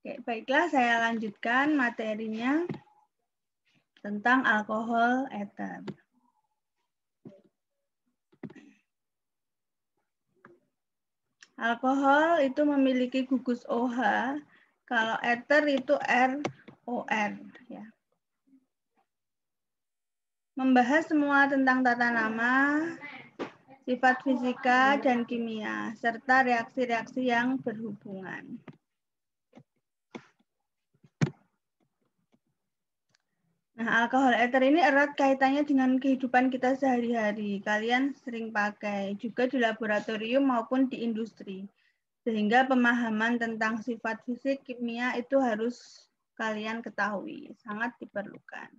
Oke, baiklah saya lanjutkan materinya tentang alkohol eter. Alkohol itu memiliki gugus OH, kalau eter itu ROR. Ya. Membahas semua tentang tata nama, sifat fisika dan kimia, serta reaksi-reaksi yang berhubungan. Nah, alkohol eter ini erat kaitannya dengan kehidupan kita sehari-hari. Kalian sering pakai juga di laboratorium maupun di industri. Sehingga pemahaman tentang sifat fisik kimia itu harus kalian ketahui, sangat diperlukan.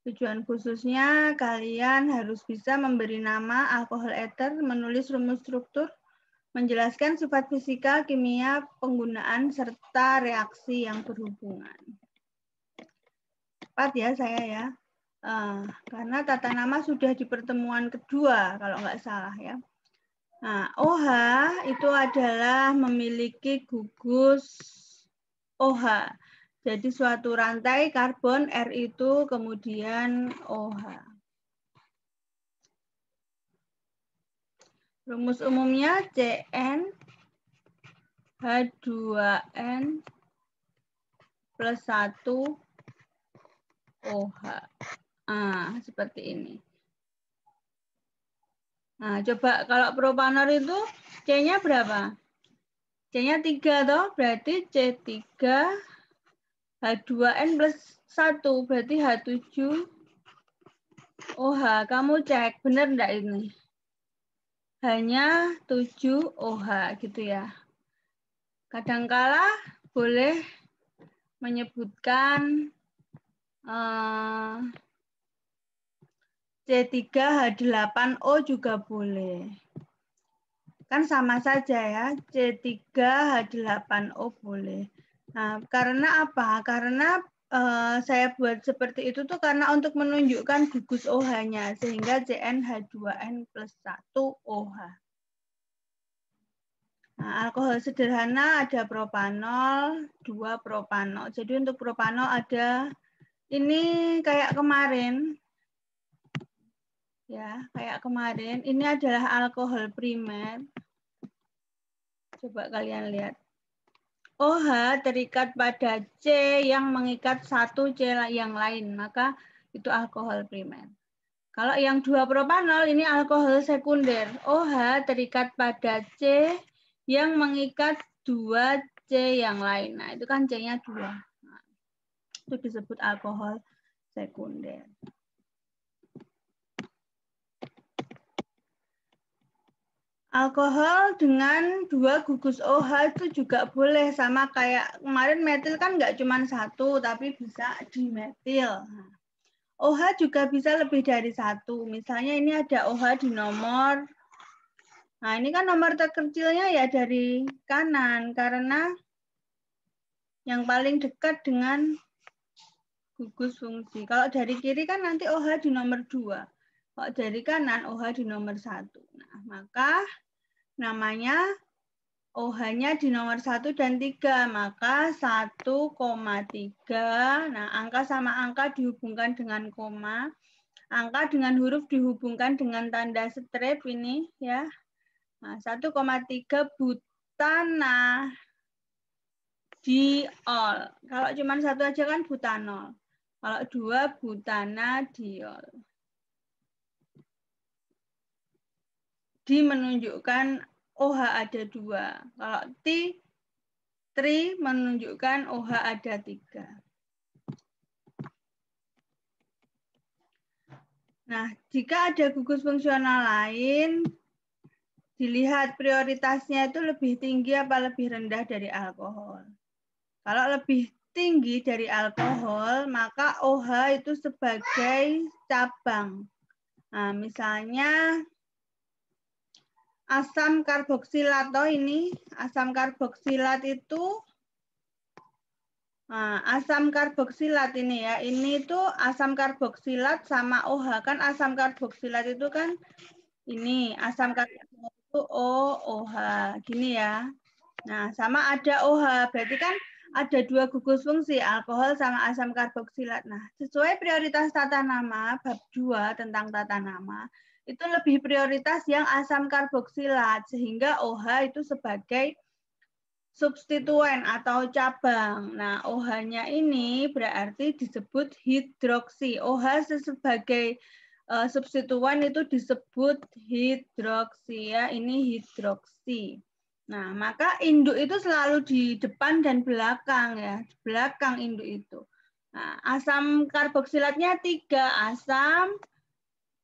Tujuan khususnya kalian harus bisa memberi nama alkohol eter, menulis rumus struktur, menjelaskan sifat fisika, kimia, penggunaan, serta reaksi yang berhubungan. Cepat ya saya ya, karena tata nama sudah di pertemuan kedua kalau nggak salah ya. Nah, OH itu adalah memiliki gugus OH. Jadi suatu rantai karbon R itu kemudian OH. Rumus umumnya CN H2N plus 1 OH. Seperti ini. Nah, coba kalau propanol itu C-nya berapa? C-nya 3 toh, berarti C3 H2N plus 1, berarti H7 OH. Kamu cek, benar enggak ini? Hanya 7 OH gitu ya. Kadangkala boleh menyebutkan C3H8O juga boleh. Kan sama saja ya, C3H8O boleh. Nah, karena apa? Karena saya buat seperti itu tuh karena untuk menunjukkan gugus OH-nya, sehingga CnH2n plus 1 OH. Nah, alkohol sederhana ada propanol, 2 propanol. Jadi untuk propanol ada, ini kayak kemarin, ya kayak kemarin, ini adalah alkohol primer. Coba kalian lihat. OH terikat pada C yang mengikat satu C yang lain, maka itu alkohol primer. Kalau yang 2 propanol ini alkohol sekunder. OH terikat pada C yang mengikat 2 C yang lain. Nah, itu kan C-nya 2. Nah, itu disebut alkohol sekunder. Alkohol dengan 2 gugus OH itu juga boleh, sama kayak kemarin metil kan nggak cuma 1, tapi bisa dimetil. OH juga bisa lebih dari 1. Misalnya ini ada OH di nomor, nah ini kan nomor terkecilnya ya dari kanan, karena yang paling dekat dengan gugus fungsi. Kalau dari kiri kan nanti OH di nomor 2. Kalau dari kanan OH di nomor 1. Nah, maka namanya OH-nya di nomor 1 dan 3, maka 1,3. Nah, angka sama angka dihubungkan dengan koma. Angka dengan huruf dihubungkan dengan tanda strip ini ya. Nah, 1,3 butanadiol. Kalau cuma 1 aja kan butanol. Kalau 2 butanadiol. Di menunjukkan OH ada 2. Kalau tri menunjukkan OH ada 3. Nah, jika ada gugus fungsional lain, dilihat prioritasnya itu lebih tinggi apa lebih rendah dari alkohol. Kalau lebih tinggi dari alkohol, maka OH itu sebagai cabang. Nah, misalnya asam karboksilat, ini asam karboksilat itu, nah, asam karboksilat ini ya, ini tuh asam karboksilat sama OH, kan asam karboksilat itu kan ini, asam karboksilat itu OH, gini ya. Nah, sama ada OH, berarti kan ada 2 gugus fungsi, alkohol sama asam karboksilat. Nah, sesuai prioritas tata nama, bab 2 tentang tata nama, itu lebih prioritas yang asam karboksilat, sehingga OH itu sebagai substituen atau cabang. Nah, OH-nya ini berarti disebut hidroksi. OH sebagai substituen itu disebut hidroksi ya, ini hidroksi. Nah, maka induk itu selalu di depan dan belakang ya, belakang induk itu. Nah, asam karboksilatnya 3, asam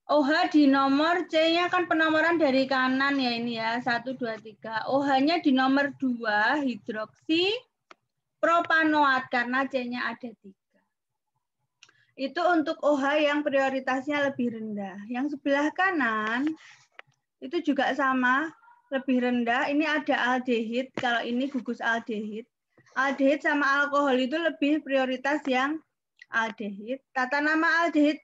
OH di nomor C-nya kan penomoran dari kanan ya ini ya, 1, 2, 3. OH-nya di nomor 2, hidroksi propanoat karena C-nya ada 3. Itu untuk OH yang prioritasnya lebih rendah. Yang sebelah kanan itu juga sama, lebih rendah. Ini ada aldehid, kalau ini gugus aldehid. Aldehid sama alkohol itu lebih prioritas yang aldehid. Tata nama aldehid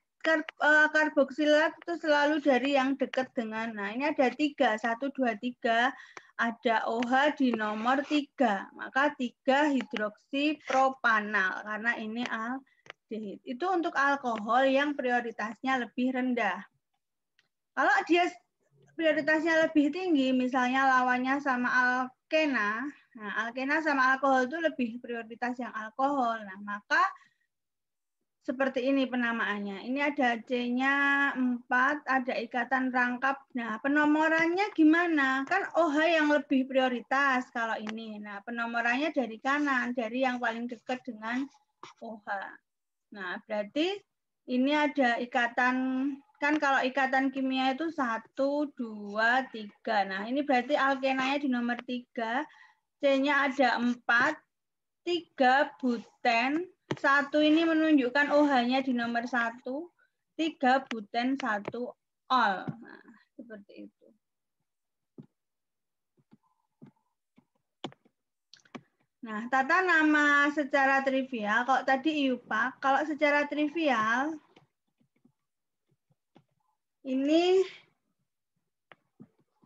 karboksilat itu selalu dari yang dekat dengan, nah ini ada 3, 1, 2, 3, ada OH di nomor 3, maka 3 hidroksi propanal, karena ini aldehid. Itu untuk alkohol yang prioritasnya lebih rendah. Kalau dia prioritasnya lebih tinggi, misalnya lawannya sama alkena, nah alkena sama alkohol itu lebih prioritas yang alkohol, nah maka seperti ini penamaannya. Ini ada C-nya 4, ada ikatan rangkap. Nah, penomorannya gimana? Kan OH yang lebih prioritas kalau ini. Nah, penomorannya dari kanan, dari yang paling dekat dengan OH. Nah, berarti ini ada ikatan, kan kalau ikatan kimia itu 1, 2, 3. Nah, ini berarti alkenanya di nomor 3. C-nya ada 4, 3 buten. 1 ini menunjukkan OH-nya di nomor 1, 3 buten, 1 ol. Nah, seperti itu. Nah, tata nama secara trivial, kalau tadi IUPAC, kalau secara trivial, ini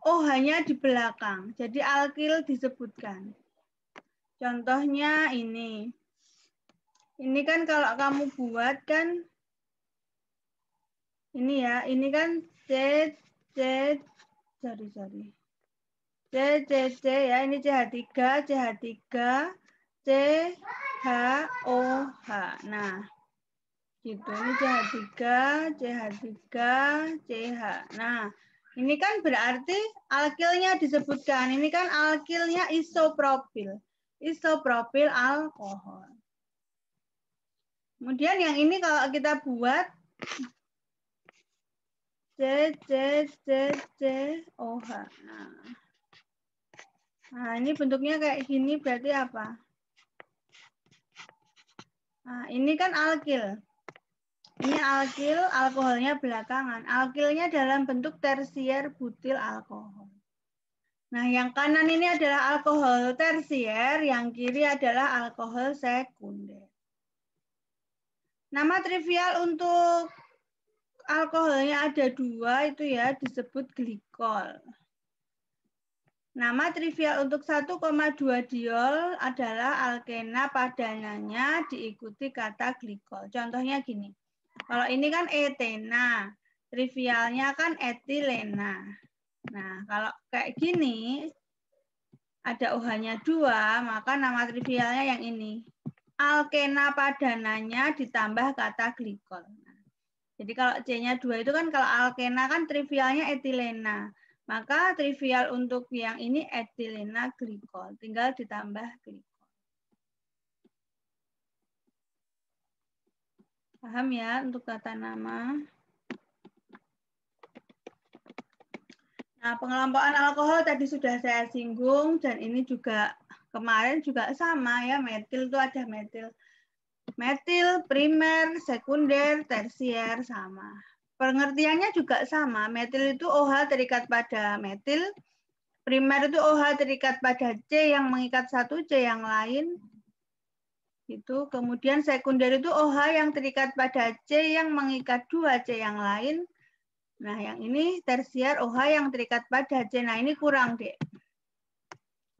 OH-nya di belakang, jadi alkil disebutkan. Contohnya ini. Ini kan kalau kamu buat kan, ini ya, ini kan C, sorry. C ya, ini CH3, CHOH. Nah, gitu. Ini CH3, CH. Nah, ini kan berarti alkilnya disebutkan. Ini kan alkilnya isopropil. Isopropil alkohol. Kemudian yang ini kalau kita buat COH. Nah, ini bentuknya kayak gini berarti apa? Nah, ini kan alkil. Ini alkil, alkoholnya belakangan. Alkilnya dalam bentuk tersier butil alkohol. Nah, yang kanan ini adalah alkohol tersier, yang kiri adalah alkohol sekunder. Nama trivial untuk alkoholnya ada 2, itu ya disebut glikol. Nama trivial untuk 1,2 diol adalah alkena padanannya diikuti kata glikol. Contohnya gini, kalau ini kan etena, trivialnya kan etilena. Nah, kalau kayak gini, ada OH-nya 2, maka nama trivialnya yang ini. Alkena padanannya ditambah kata glikol. Jadi kalau C-nya 2 itu kan kalau alkena kan trivialnya etilena. Maka trivial untuk yang ini etilena glikol. Tinggal ditambah glikol. Paham ya untuk tata nama? Nah, pengelompokan alkohol tadi sudah saya singgung. Dan ini juga kemarin juga sama ya. Metil itu ada metil. Metil, primer, sekunder, tersier sama. Pengertiannya juga sama. Metil itu OH terikat pada metil. Primer itu OH terikat pada C yang mengikat satu C yang lain. Itu. Kemudian sekunder itu OH yang terikat pada C yang mengikat 2 C yang lain. Nah, yang ini tersier OH yang terikat pada C. Nah, ini kurang, Dek.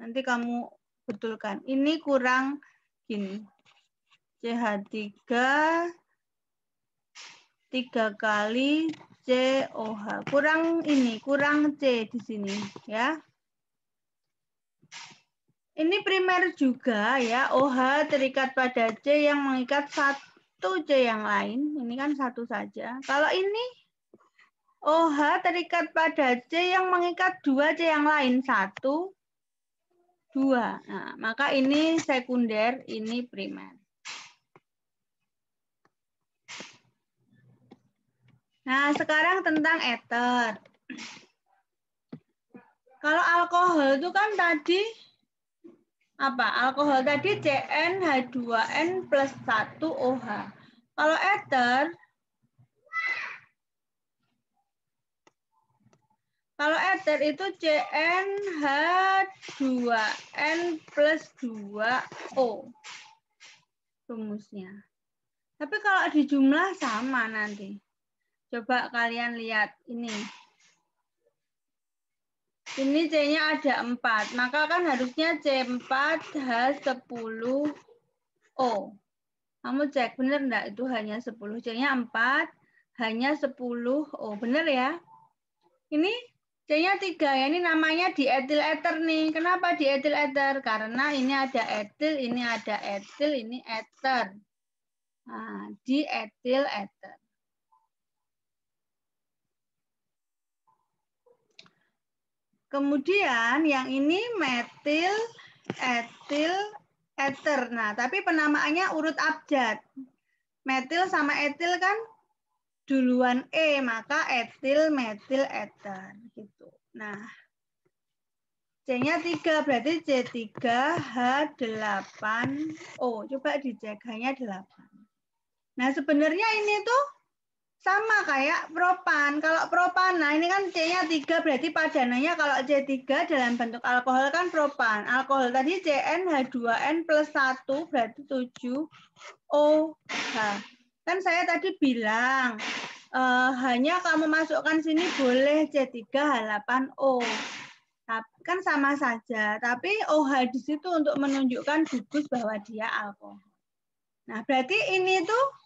Nanti kamu betulkan. Ini kurang Gini. CH3 3 kali COH. Kurang C di sini ya. Ini primer juga ya, OH terikat pada C yang mengikat satu C yang lain. Ini kan satu saja. Kalau ini OH terikat pada C yang mengikat dua C yang lain. Satu, dua. Nah, maka ini sekunder, ini primer. Nah, sekarang tentang ether. Kalau alkohol itu kan tadi apa? Alkohol tadi CnH2n plus 1 OH. Kalau ether itu CnH2n plus 2O rumusnya. Tapi kalau di jumlah sama nanti. Coba kalian lihat ini. Ini C-nya ada 4, maka kan harusnya C4H10O. Kamu cek benar enggak? Itu hanya 10. C-nya 4, hanya 10O. Benar ya? Ini C-nya 3 ya, ini namanya dietil ether nih. Kenapa dietil ether? Karena ini ada etil, ini ada etil, ini ether. Nah, dietil ether. Kemudian yang ini metil, etil, ether. Nah, tapi penamaannya urut abjad. Metil sama etil kan duluan E, maka etil, metil, ether gitu. Nah, C-nya 3, berarti C3H8O. Coba dicek, hanya 8. Nah, sebenarnya ini tuh sama kayak propan. Kalau propan, nah ini kan C-nya 3, berarti padanannya kalau C3 dalam bentuk alkohol kan propan. Alkohol tadi CnH2n plus 1, berarti 7OH. Kan saya tadi bilang, hanya kamu masukkan sini boleh C3H8O. Kan sama saja, tapi OH di situ untuk menunjukkan gugus bahwa dia alkohol. Nah, berarti ini tuh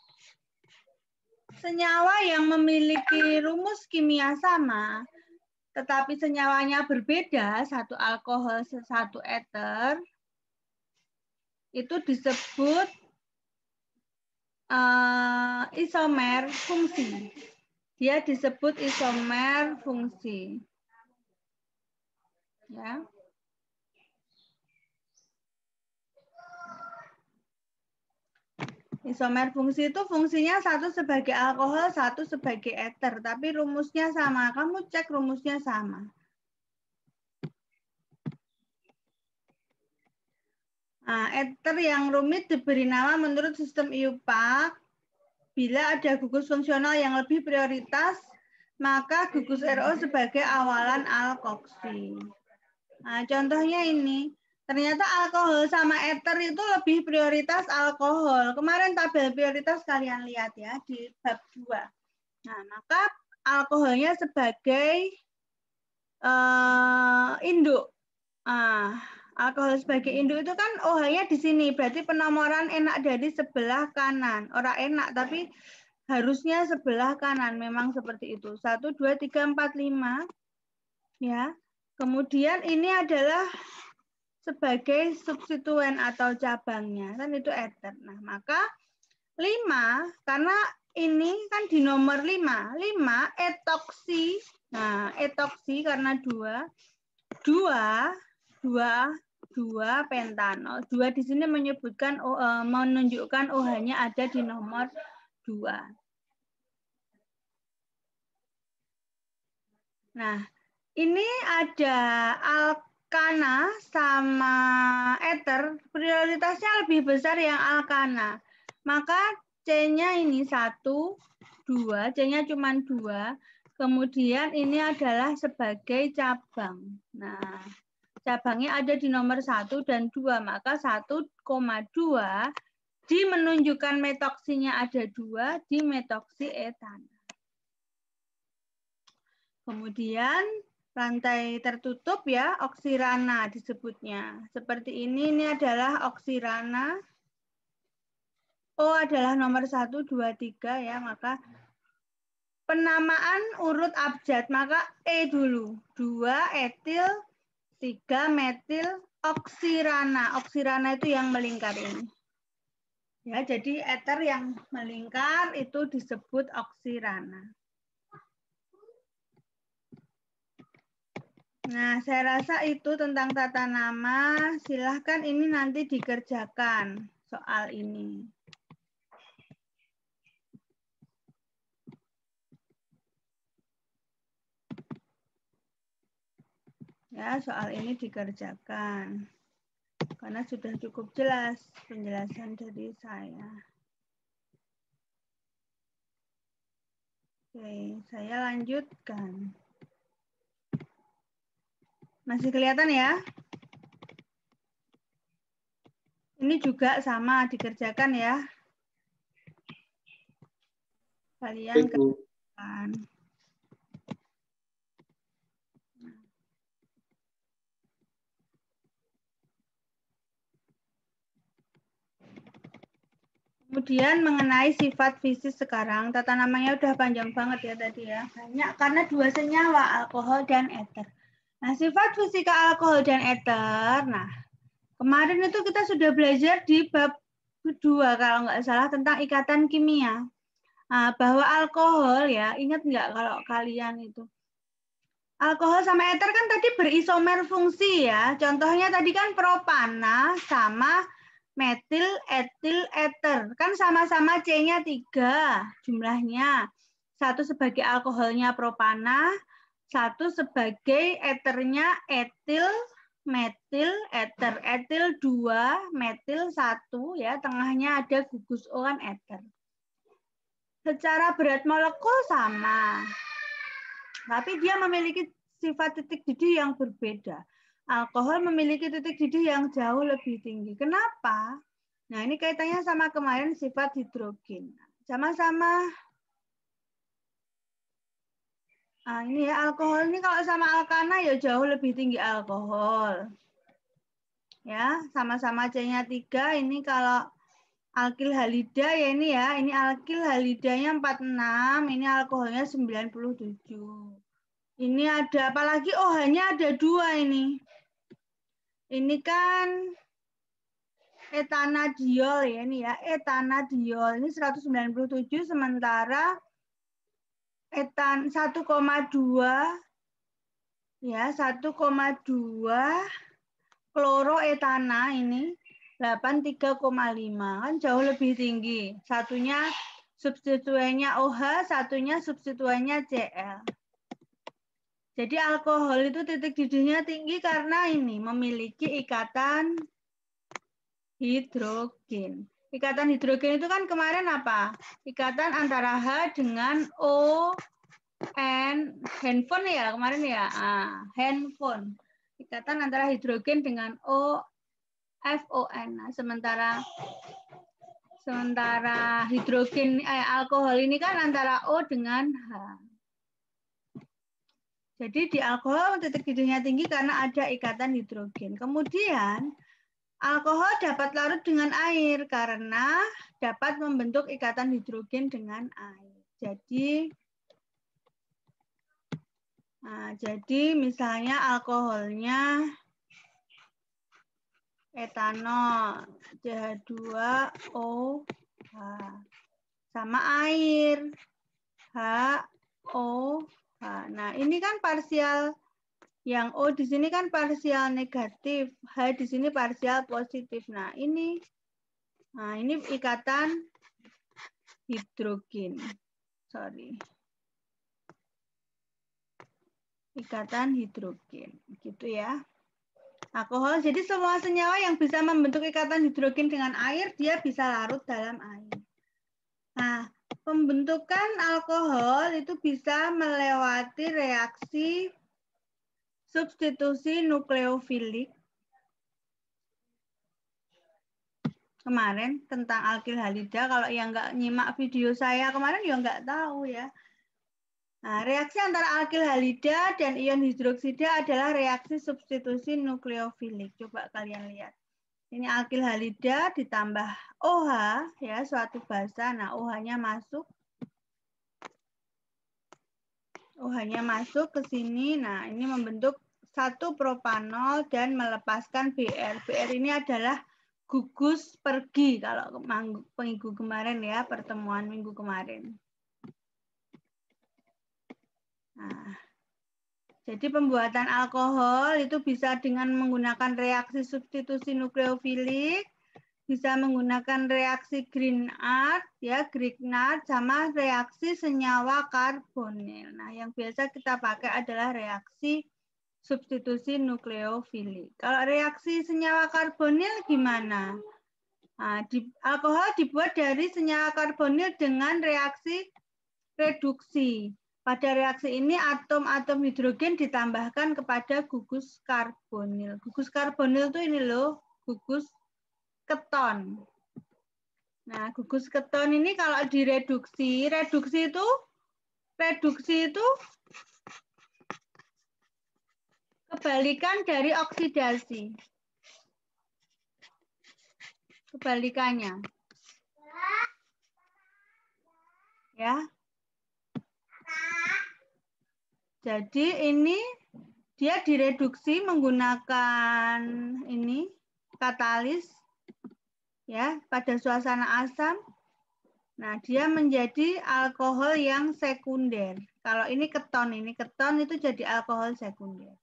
senyawa yang memiliki rumus kimia sama, tetapi senyawanya berbeda, satu alkohol, satu ether, itu disebut isomer fungsi. Dia disebut isomer fungsi. Ya. Isomer fungsi itu fungsinya satu sebagai alkohol, satu sebagai ether, tapi rumusnya sama. Kamu cek rumusnya sama. Nah, ether yang rumit diberi nama menurut sistem IUPAC. Bila ada gugus fungsional yang lebih prioritas, maka gugus RO sebagai awalan alkoksi. Nah, contohnya ini. Ternyata alkohol sama ether itu lebih prioritas alkohol. Kemarin tabel prioritas kalian lihat ya di bab 2. Nah, maka alkoholnya sebagai induk. Alkohol sebagai induk itu kan OH-nya di sini. Berarti penomoran enak dari sebelah kanan. Orang enak, tapi harusnya sebelah kanan. Memang seperti itu. 1, 2, 3, 4, 5. Ya. Kemudian ini adalah sebagai substituen atau cabangnya, kan itu ether. Nah, maka 5, karena ini kan di nomor 5, etoksi. Nah, etoksi karena 2 pentanol. 2 di sini menyebutkan menunjukkan OH-nya ada di nomor 2. Nah, ini ada alkana sama ether, prioritasnya lebih besar yang alkana. Maka C-nya ini 1, 2, C-nya cuma 2. Kemudian ini adalah sebagai cabang. Nah, cabangnya ada di nomor 1 dan 2. Maka 1,2 di menunjukkan metoksinya ada 2, di metoksi etanol. Kemudian rantai tertutup ya, oksirana disebutnya. Seperti ini adalah oksirana. O adalah nomor 1, 2, 3 ya, maka penamaan urut abjad, maka E dulu. 2 etil, 3 metil oksirana. Oksirana itu yang melingkar ini. Ya, jadi eter yang melingkar itu disebut oksirana. Nah, saya rasa itu tentang tata nama. Silahkan ini nanti dikerjakan soal ini. Ya, soal ini dikerjakan. Karena sudah cukup jelas penjelasan dari saya. Oke, saya lanjutkan. Masih kelihatan ya? Ini juga sama dikerjakan ya. Kalian kerjakan. Kemudian mengenai sifat fisik sekarang, tata namanya udah panjang banget ya tadi ya. Banyak karena 2 senyawa, alkohol dan eter. Nah, sifat fisika alkohol dan eter. Nah, kemarin itu kita sudah belajar di bab kedua kalau nggak salah tentang ikatan kimia. Nah, bahwa alkohol ya, ingat nggak kalau kalian itu? Alkohol sama eter kan tadi berisomer fungsi ya. Contohnya tadi kan propana sama metil, etil, eter. Kan sama-sama C-nya 3 jumlahnya. 1 sebagai alkoholnya propana, 1 sebagai eternya etil, metil, eter. Etil 2, metil 1 ya, tengahnya ada gugus O kan eter. Secara berat molekul sama. Tapi dia memiliki sifat titik didih yang berbeda. Alkohol memiliki titik didih yang jauh lebih tinggi. Kenapa? Nah, ini kaitannya sama kemarin sifat hidrogen. Sama-sama. Nah, ini ya alkohol ini kalau sama alkana ya jauh lebih tinggi alkohol. Ya, sama-sama C-nya 3. Ini kalau alkil halida ya ini alkil halidanya 46, ini alkoholnya 97. Ini ada apalagi OH-nya ada 2 ini. Ini kan etanadiol ya ini ya, etanadiol. Ini 197 sementara etan 1,2 ya, 1,2 kloroetana ini 83,5 kan jauh lebih tinggi. Satunya substituennya OH, satunya substituennya Cl. Jadi alkohol itu titik didihnya tinggi karena ini memiliki ikatan hidrogen. Ikatan hidrogen itu kan kemarin apa? Ikatan antara H dengan O, N, handphone ya kemarin ya. Handphone. Ikatan antara hidrogen dengan O, F, O, N. Nah, sementara hidrogen alkohol ini kan antara O dengan H. Jadi di alkohol titik didihnya tinggi karena ada ikatan hidrogen. Kemudian alkohol dapat larut dengan air karena dapat membentuk ikatan hidrogen dengan air. Jadi misalnya alkoholnya etanol CH2OH sama air HOH. Nah, ini kan parsial yang O di sini kan parsial negatif, H di sini parsial positif. Nah, ini ikatan hidrogen. Ikatan hidrogen, gitu ya. Alkohol, jadi semua senyawa yang bisa membentuk ikatan hidrogen dengan air, dia bisa larut dalam air. Nah, pembentukan alkohol itu bisa melewati reaksi substitusi nukleofilik. Kemarin tentang alkil halida, kalau yang nggak nyimak video saya kemarin ya nggak tahu ya. Nah, reaksi antara alkil halida dan ion hidroksida adalah reaksi substitusi nukleofilik. Coba kalian lihat. Ini alkil halida ditambah OH, ya, suatu basa. Nah, OH-nya masuk. OH-nya masuk ke sini. Nah, ini membentuk satu propanol dan melepaskan Br. Br ini adalah gugus pergi kalau minggu kemarin ya, pertemuan minggu kemarin. Nah, jadi pembuatan alkohol itu bisa dengan menggunakan reaksi substitusi nukleofilik, bisa menggunakan reaksi Grignard, ya, Grignard sama reaksi senyawa karbonil. Nah, yang biasa kita pakai adalah reaksi substitusi nukleofilik. Kalau reaksi senyawa karbonil gimana? Nah, alkohol dibuat dari senyawa karbonil dengan reaksi reduksi. Pada reaksi ini atom-atom hidrogen ditambahkan kepada gugus karbonil. Gugus karbonil itu ini loh, gugus keton. Nah, gugus keton ini kalau direduksi, reduksi itu kebalikan dari oksidasi. Kebalikannya. Ya. Jadi ini dia direduksi menggunakan ini katalis ya pada suasana asam. Nah, dia menjadi alkohol yang sekunder. Kalau ini keton itu jadi alkohol sekunder.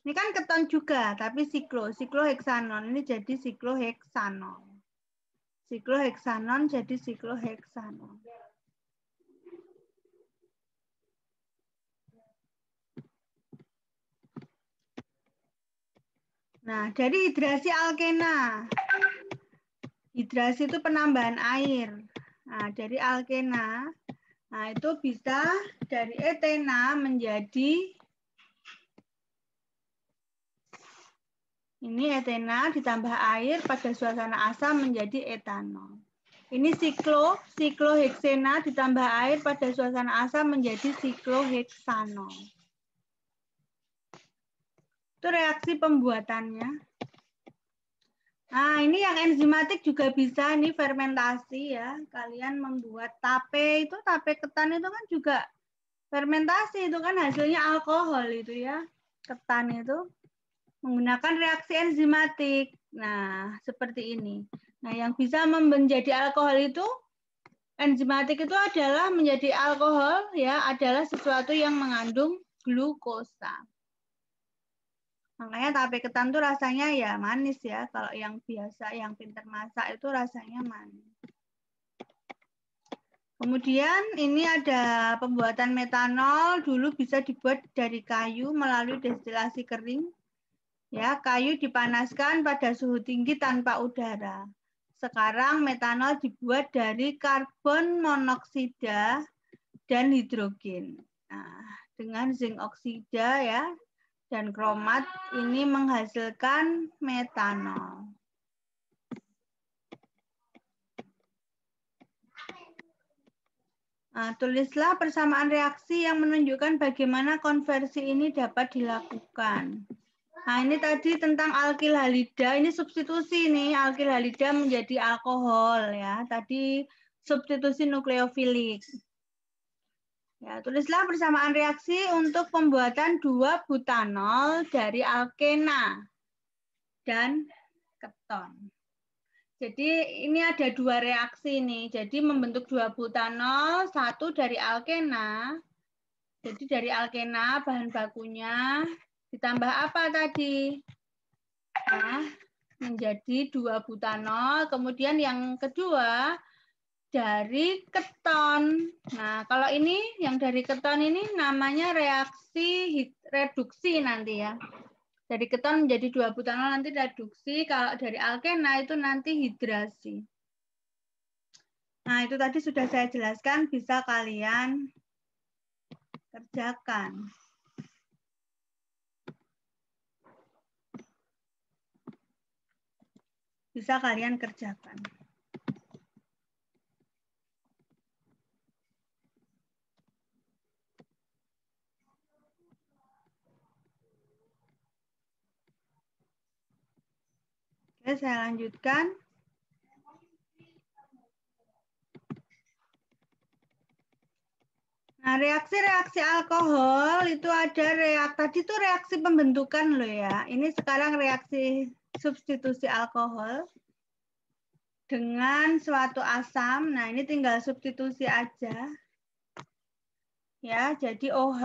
Ini kan keton juga, tapi sikloheksanon ini jadi sikloheksanon. Sikloheksanon jadi sikloheksanon. Nah, dari hidrasi alkena. Hidrasi itu penambahan air. Nah, dari alkena, nah itu bisa dari etena menjadi ini etena ditambah air pada suasana asam menjadi etanol. Ini sikloheksena ditambah air pada suasana asam menjadi sikloheksanol. Itu reaksi pembuatannya. Nah, ini yang enzimatik juga bisa, ini fermentasi ya. Kalian membuat tape ketan itu kan juga fermentasi, itu kan hasilnya alkohol itu ya. Ketan itu menggunakan reaksi enzimatik. Nah, seperti ini. Nah, yang bisa menjadi alkohol itu, enzimatik itu adalah menjadi alkohol ya, adalah sesuatu yang mengandung glukosa. Makanya tape ketan tuh rasanya ya manis ya. Kalau yang biasa, yang pintar masak itu rasanya manis. Kemudian ini ada pembuatan metanol. Dulu bisa dibuat dari kayu melalui destilasi kering. Ya, kayu dipanaskan pada suhu tinggi tanpa udara. Sekarang metanol dibuat dari karbon monoksida dan hidrogen. Nah, dengan zinc oksida ya dan kromat ini menghasilkan metanol. Nah, tulislah persamaan reaksi yang menunjukkan bagaimana konversi ini dapat dilakukan. Nah, ini tadi tentang alkil halida, ini substitusi nih, alkil halida menjadi alkohol ya. Tadi substitusi nukleofilik. Ya, tulislah persamaan reaksi untuk pembuatan 2 butanol dari alkena dan keton. Jadi ini ada 2 reaksi nih. Jadi membentuk 2 butanol, 1 dari alkena. Jadi dari alkena bahan bakunya ditambah apa tadi? Nah, menjadi 2 butanol. Kemudian yang kedua dari keton. Nah, kalau ini yang dari keton ini namanya reaksi reduksi nanti ya. Dari keton menjadi 2 butanol nanti reduksi. Kalau dari alkena itu nanti hidrasi. Nah, itu tadi sudah saya jelaskan, bisa kalian kerjakan. Bisa kalian kerjakan. Oke, Oke, saya lanjutkan. Nah, reaksi-reaksi alkohol itu ada tadi itu reaksi pembentukan loh ya. Ini sekarang reaksi substitusi alkohol dengan suatu asam. Nah, ini tinggal substitusi aja. Ya, jadi OH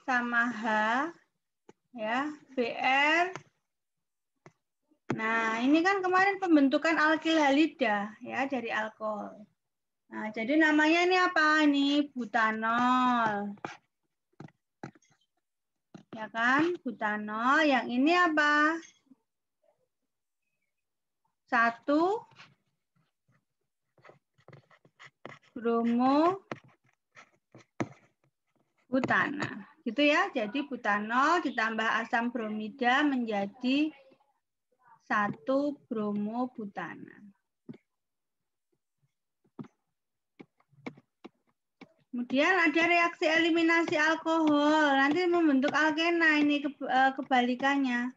sama H ya, Br. Nah, ini kan kemarin pembentukan alkil halida ya dari alkohol. Nah, jadi namanya ini apa? Ini butanol. Ya kan? Butanol. Yang ini apa? 1 bromo butana. Gitu ya. Jadi butanol ditambah asam bromida menjadi 1 bromo butana. Kemudian ada reaksi eliminasi alkohol, nanti membentuk alkena, ini kebalikannya.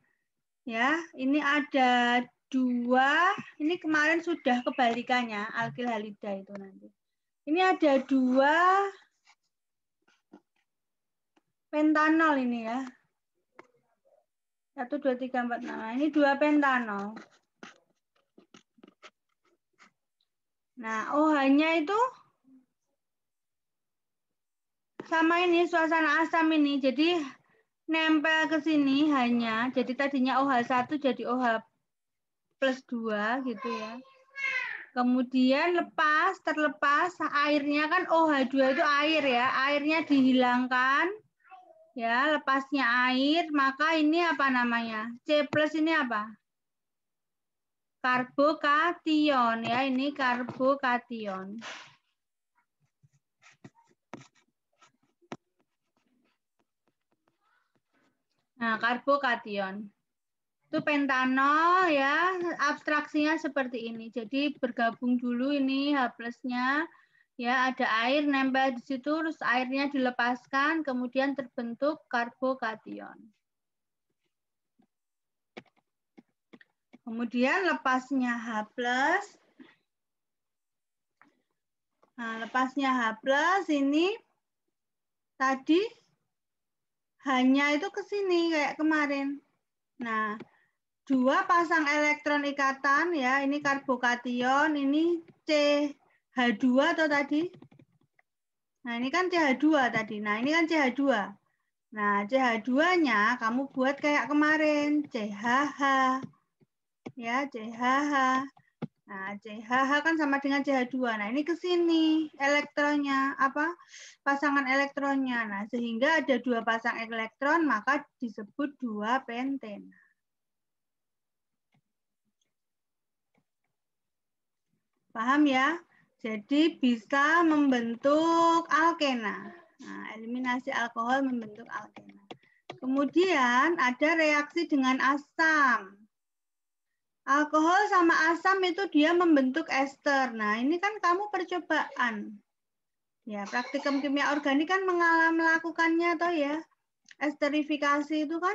Ya, ini ada 2, ini kemarin sudah kebalikannya, alkil halida itu nanti. Ini ada 2 pentanol ini ya. 1, 2, 3, 4, 5. Ini 2 pentanol. Nah, OH-nya itu sama ini suasana asam ini, jadi nempel ke sini hanya, jadi tadinya OH1 jadi OH plus 2 gitu ya. Kemudian terlepas airnya kan OH2 itu air ya, airnya dihilangkan ya, lepasnya air, maka ini apa namanya? C plus ini apa? Karbokation ya, ini karbokation. Nah, karbokation. Itu pentanol ya, abstraksinya seperti ini. Jadi bergabung dulu ini H plusnya, ya ada air nempel di situ, terus airnya dilepaskan, kemudian terbentuk karbokation. Kemudian lepasnya H plus. Nah, lepasnya H plus ini tadi hanya itu ke sini kayak kemarin. Nah, 2 pasang elektron ikatan ya, ini karbokation, ini CH2 atau tadi. Nah, ini kan CH2 tadi. Nah, ini kan CH2. Nah, CH2-nya kamu buat kayak kemarin, CHH. Ya, CHH. Nah, CHH kan sama dengan CH2. Nah, ini ke sini elektronnya, apa? Pasangan elektronnya. Nah, sehingga ada 2 pasang elektron, maka disebut 2 pentena. Paham ya? Jadi bisa membentuk alkena. Nah, eliminasi alkohol membentuk alkena. Kemudian ada reaksi dengan asam. Alkohol sama asam itu dia membentuk ester. Nah, ini kan kamu percobaan. Ya, praktikum kimia organik kan melakukannya toh ya. Esterifikasi itu kan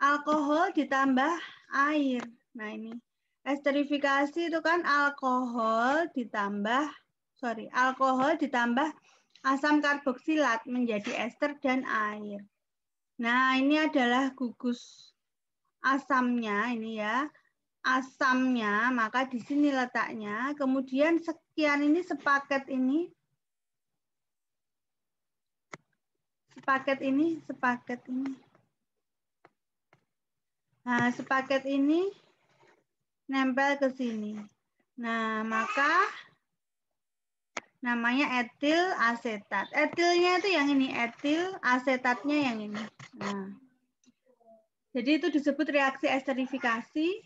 alkohol ditambah air. Nah, ini. Esterifikasi itu kan alkohol ditambah asam karboksilat menjadi ester dan air. Nah, ini adalah gugus asamnya ini ya. Asamnya, maka di sini letaknya. Kemudian sekian ini sepaket ini. Sepaket ini. Nah, sepaket ini nempel ke sini. Nah, maka namanya etil asetat. Etilnya itu yang ini, etil asetatnya yang ini. Nah, jadi itu disebut reaksi esterifikasi.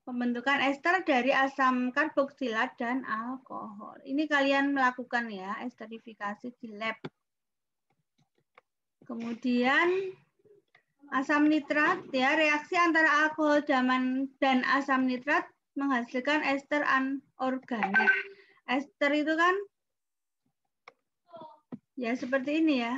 Pembentukan ester dari asam karboksilat dan alkohol. Ini kalian melakukan ya, esterifikasi di lab. Kemudian asam nitrat ya, reaksi antara alkohol dan asam nitrat menghasilkan ester anorganik. Ester itu kan ya seperti ini ya.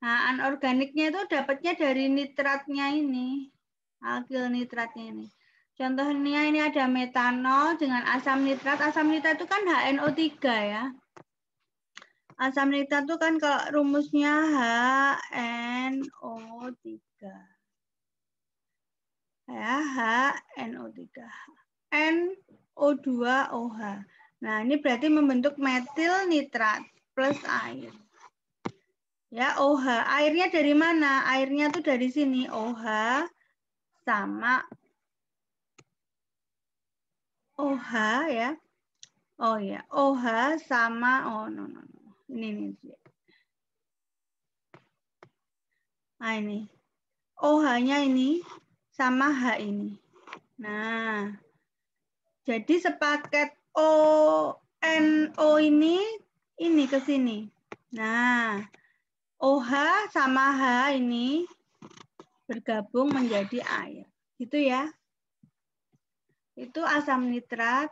Nah, anorganiknya itu dapatnya dari nitratnya ini. Alkil nitratnya ini. Contohnya ini ada metanol dengan asam nitrat. Asam nitrat itu kan HNO3 ya. Asam nitrat itu kan kalau rumusnya HNO3. Ya, HNO3. NO2OH. Nah, ini berarti membentuk metil nitrat plus air. Ya, OH. Airnya dari mana? Airnya tuh dari sini. OH sama OH ya. Oh ya, OH sama no. Ini. Nah, ini. OH-nya ini sama H ini. Nah, jadi sepaket ONO ini ke sini. Nah, OH sama H ini bergabung menjadi air. Gitu ya. Itu asam nitrat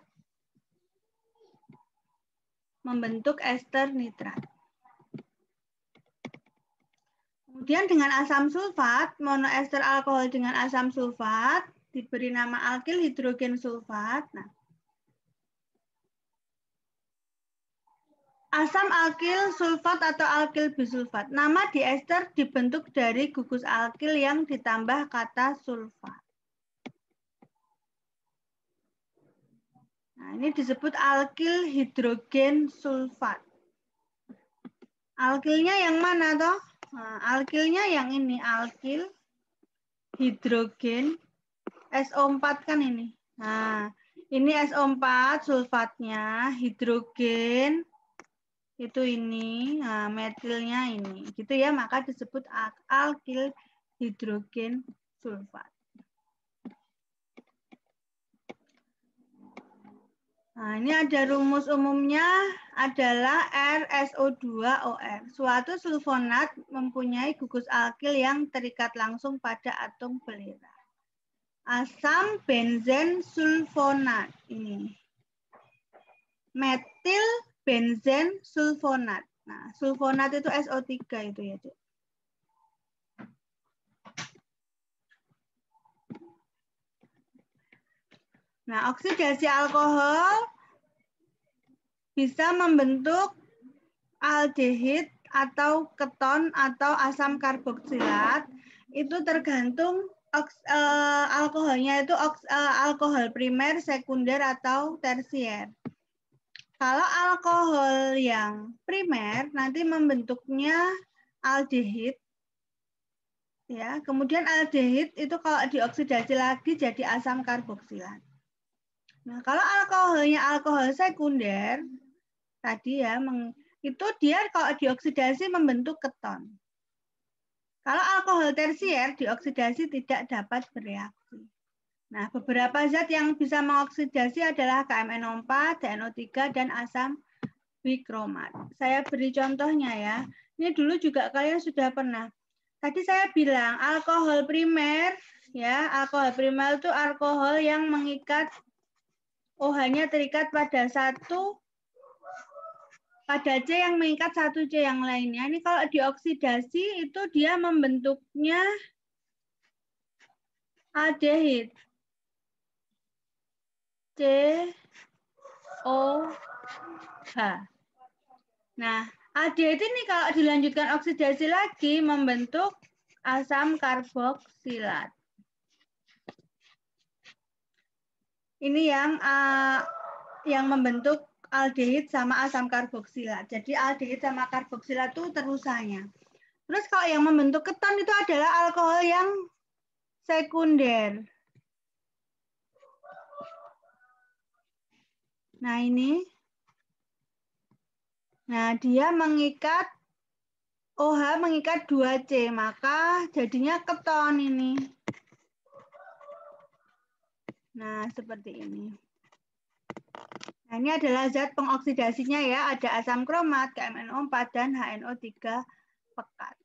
membentuk ester nitrat. Kemudian dengan asam sulfat, monoester alkohol dengan asam sulfat diberi nama alkil hidrogen sulfat. Nah, asam alkil sulfat atau alkil bisulfat. Nama diester dibentuk dari gugus alkil yang ditambah kata sulfat. Nah, ini disebut alkil hidrogen sulfat. Alkilnya yang mana toh? Nah, alkilnya yang ini, alkil hidrogen SO4 kan ini. Nah, ini SO4 sulfatnya, hidrogen itu ini, nah, metilnya ini. Gitu ya, maka disebut alkil hidrogen sulfat. Nah, ini ada rumus umumnya adalah RSO2OR. Suatu sulfonat mempunyai gugus alkil yang terikat langsung pada atom belira. Asam benzen sulfonat ini. Metil benzen sulfonat. Nah, sulfonat itu SO3 itu ya, Dek. Nah, oksidasi alkohol bisa membentuk aldehid atau keton atau asam karboksilat. Itu tergantung alkoholnya itu alkohol primer, sekunder, atau tersier. Kalau alkohol yang primer nanti membentuknya aldehid. Ya, kemudian aldehid itu kalau dioksidasi lagi jadi asam karboksilat. Nah, kalau alkoholnya alkohol sekunder, tadi ya, itu dia kalau dioksidasi membentuk keton. Kalau alkohol tersier dioksidasi tidak dapat bereaksi. Nah, beberapa zat yang bisa mengoksidasi adalah KMNO4, DNO3, dan asam bikromat. Saya beri contohnya ya. Ini dulu juga kalian sudah pernah. Tadi saya bilang alkohol primer, ya, alkohol primer itu alkohol yang mengikat OH-nya terikat pada C yang mengikat satu C yang lainnya. Ini kalau dioksidasi itu dia membentuknya aldehid. COH. Nah, aldehid ini kalau dilanjutkan oksidasi lagi membentuk asam karboksilat. Ini yang membentuk aldehid sama asam karboksilat. Jadi aldehid sama karboksilat itu terusannya. Terus kalau yang membentuk keton itu adalah alkohol yang sekunder. Nah ini. Nah dia mengikat OH mengikat 2C, maka jadinya keton ini. Nah seperti ini. Nah ini adalah zat pengoksidasinya ya, ada asam kromat, KMNO4, dan HNO3 pekat.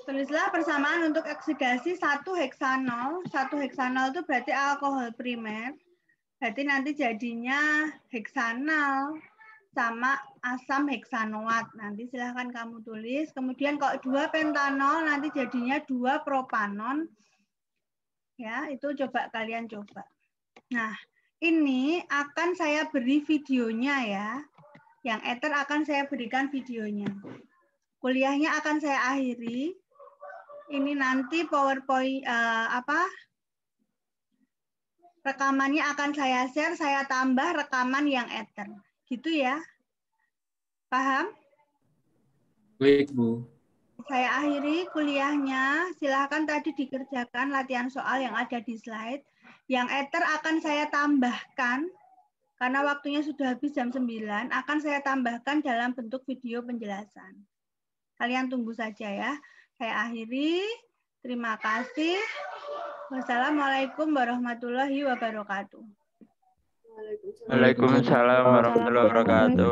Tulislah persamaan untuk oksidasi 1 heksanol. 1 heksanol itu berarti alkohol primer. Berarti nanti jadinya heksanal sama asam heksanoat. Nanti silahkan kamu tulis. Kemudian kalau 2 pentanol nanti jadinya 2 propanon. Ya, itu coba kalian coba. Nah, ini akan saya beri videonya ya. Yang ether akan saya berikan videonya. Kuliahnya akan saya akhiri. Ini nanti PowerPoint rekamannya akan saya share, saya tambah rekaman yang ether. Gitu ya. Paham? Baik, Bu. Saya akhiri kuliahnya. Silahkan tadi dikerjakan latihan soal yang ada di slide. Yang ether akan saya tambahkan. Karena waktunya sudah habis jam 9, akan saya tambahkan dalam bentuk video penjelasan. Kalian tunggu saja ya. Saya akhiri. Terima kasih. Wassalamualaikum warahmatullahi wabarakatuh. Waalaikumsalam warahmatullahi wabarakatuh.